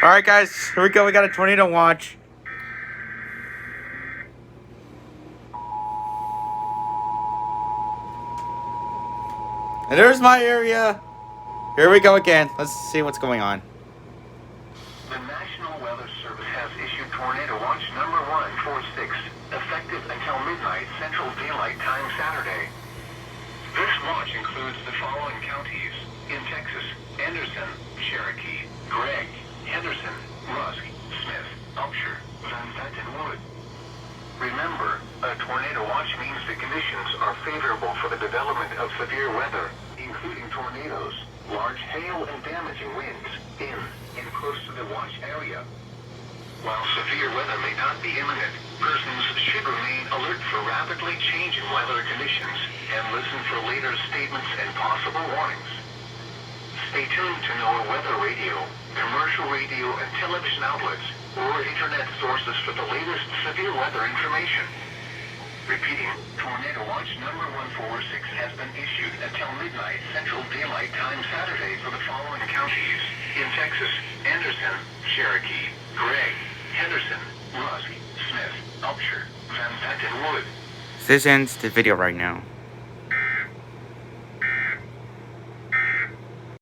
Alright guys, here we go. We got a tornado watch. And there's my area. Here we go again. Let's see what's going on. The National Weather Service has issued Tornado Watch number 146, effective until midnight Central Daylight Time Saturday. This watch includes the following counties in Texas: Anderson, Cherokee, Gregg, Henderson, Rusk, Smith, Upshur, Van Fenton Wood. Remember, a tornado watch means the conditions are favorable for the development of severe weather, including tornadoes, large hail and damaging winds in and close to the watch area. While severe weather may not be imminent, persons should remain alert for rapidly changing weather conditions and listen for later statements and possible warnings. Stay tuned to NOAA weather radio, commercial radio and television outlets, or internet sources for the latest severe weather information. Repeating, Tornado Watch number 146 has been issued until midnight Central Daylight Time Saturday for the following counties in Texas: Anderson, Cherokee, Gregg, Henderson, Rusk, Smith, Upshur, Van Fenton Wood. This ends the video right now.